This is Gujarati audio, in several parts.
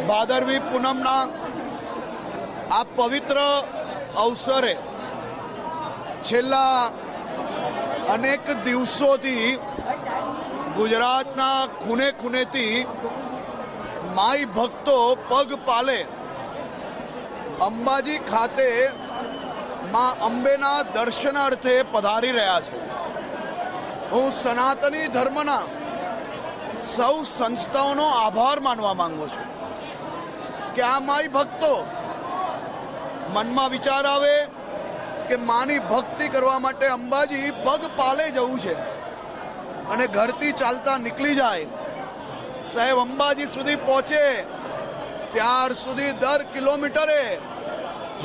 ભાદરવી પૂનમના આ પવિત્ર અવસરે છેલ્લા અનેક દિવસોથી ગુજરાતના ખૂણે ખૂણેથી માઈ ભક્તો પગપાલે અંબાજી ખાતે માં અંબેના દર્શનાર્થે પધારી રહ્યા છે. હું સનાતની ધર્મના સૌ સંસ્થાઓનો આભાર માનવા માંગુ છું કે આ માઈ ભક્તો મનમાં વિચાર આવે કે માની ભક્તિ કરવા માટે અંબાજી પગપાલે જવું છે અને ઘરથી ચાલતા નીકળી જાય, સાહેબ અંબાજી સુધી પહોંચે ત્યાર સુધી દર કિલોમીટરે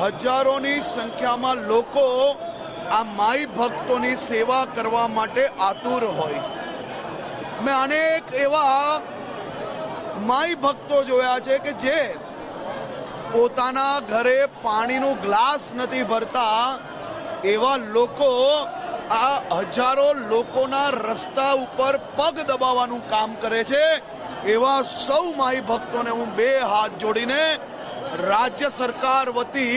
હજારોની સંખ્યામાં લોકો આ માઈ ભક્તોની સેવા કરવા માટે આતુર હોય છે. મેં અનેક એવા માઈ ભક્તો જોયા છે કે જે પોતાના ઘરે પાણીનું ગ્લાસ નથી ભરતા એવા લોકો આ હજારો લોકોના રસ્તા ઉપર પગ દબાવવાનું કામ કરે છે. એવા સૌ માઈ ભક્તોને હું બે હાથ જોડીને રાજ્ય સરકાર વતી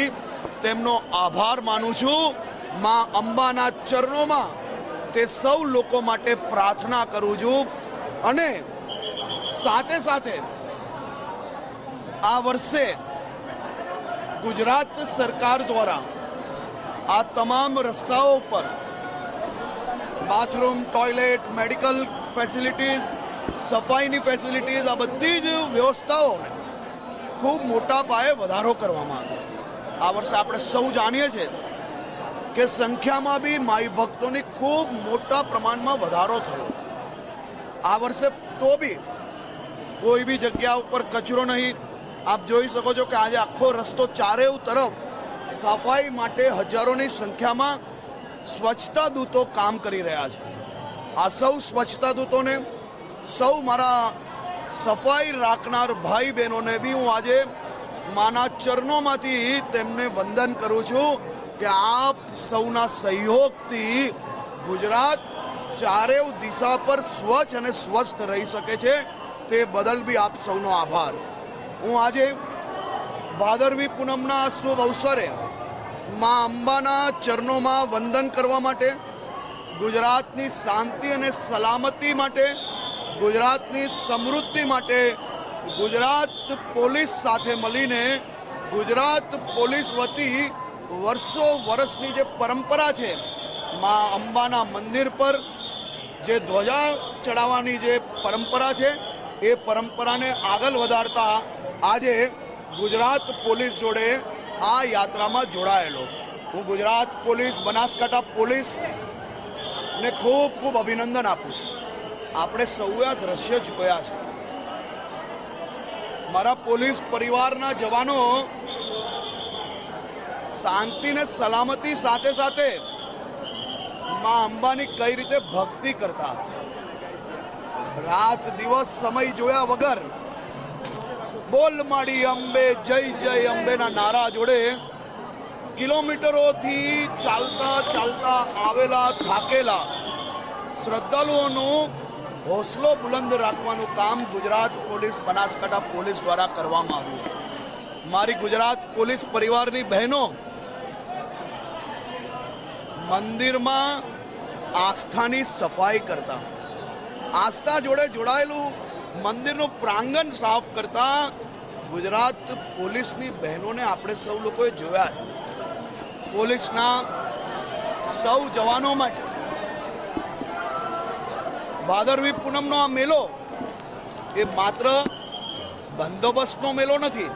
તેમનો આભાર માનું છું. માં અંબાના ચરણોમાં તે સૌ લોકો માટે પ્રાર્થના કરું છું. અને સાથે સાથે આ વર્ષે ગુજરાત સરકાર દ્વારા આ તમામ રસ્તાઓ પર બાથરૂમ, ટોયલેટ, મેડિકલ ફેસિલિટીઝ, સફાઈની ફેસિલિટીઝ, આ બધી જ વ્યવસ્થાઓ ખૂબ મોટા પાયે વધારો કરવામાં આવ્યો. આ વર્ષે આપણે સૌ જાણીએ છીએ કે સંખ્યામાં બી માઈ ભક્તોની ખૂબ મોટા પ્રમાણમાં વધારો થયો. આ વર્ષે તો બી કોઈ બી જગ્યા ઉપર કચરો નહીં. આપ જોઈ શકો છો કે આજે આખો રસ્તો ચારેય તરફ સફાઈ માટે હજારોની સંખ્યામાં સ્વચ્છતા દૂતો કામ કરી રહ્યા છે. આ સૌ સ્વચ્છતા દૂતોને, સૌ મારા સફાઈ રાખનાર ભાઈ બહેનોને બી હું આજે માના ચરણોમાંથી તેમને વંદન કરું છું કે આપ સૌના સહયોગથી ગુજરાત ચારેય દિશા પર સ્વચ્છ અને સ્વસ્થ રહી શકે છે. તે બદલ બી આપ સૌનો આભાર. હું આજે ભાદરવી પૂનમના શુભ અવસરે માં અંબાના ચરણોમાં વંદન કરવા માટે, ગુજરાતની શાંતિ અને સલામતી માટે, ગુજરાતની સમૃદ્ધિ માટે ગુજરાત પોલીસ સાથે મળીને ગુજરાત પોલીસ વતી વર્ષોની જે પરંપરા છે, માં અંબાના મંદિર પર જે ધ્વજા ચડાવવાની જે પરંપરા છે એ પરંપરાને આગળ વધારતા આજે ગુજરાત પોલીસ જોડે આ યાત્રામાં જોડાયેલો હું ગુજરાત પોલીસ, બનાસકાંઠા પોલીસ ને ખૂબ ખૂબ અભિનંદન આપું છું. આપણે સૌએ આ દ્રશ્ય જોયા છે. મારા પોલીસ પરિવારના જવાનો શાંતિ ને સલામતી સાથે સાથે માં અંબાની કઈ રીતે ભક્તિ કરતા હતા. રાત દિવસ સમય જોયા વગર બોલ માડી અંબે, જય જય અંબેના નારા જોડે કિલોમીટરોથી ચાલતા ચાલતા આવેલા થાકેલા શ્રદ્ધાળુઓનો હોસલો બુલંદ રાખવાનું કામ ગુજરાત પોલીસ, બનાસકાંઠા પોલીસ દ્વારા કરવામાં આવ્યું. મારી ગુજરાત પોલીસ પરિવારની બહેનો મંદિરમાં આસ્થાની સફાઈ કરતા, આસ્થા જોડે જોડાયેલું મંદિરનું પ્રાંગણ સાફ કરતા ગુજરાત પોલીસની બહેનોને આપણે સૌ લોકોએ જોયા છે. પોલીસના સૌ જવાનો માટે ભાદરવી પૂનમનો આ મેળો એ માત્ર બંદોબસ્તનો મેળો નથી.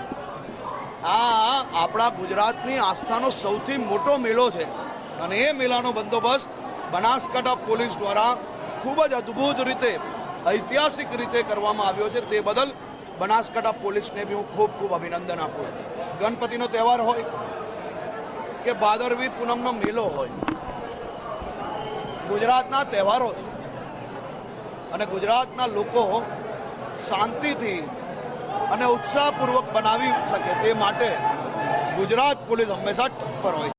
આ આપણા ગુજરાતની આસ્થાનો સૌથી મોટો મેળો છે અને એ મેળાનો બંદોબસ્ત બનાસકાંઠા પોલીસ દ્વારા ખૂબ જ અદ્ભુત રીતે, ઐતિહાસિક રીતે કરવામાં આવ્યો છે. તે બદલ બનાસકાંઠા પોલીસને બી હું ખૂબ ખૂબ અભિનંદન આપું. ગણપતિનો તહેવાર હોય કે ભાદરવી પૂનમનો મેળો હોય, ગુજરાતના તહેવારો છે અને ગુજરાતના લોકો શાંતિથી અને ઉત્સાહપૂર્વક બનાવી શકે તે માટે ગુજરાત પોલીસ હંમેશા તત્પર હોય.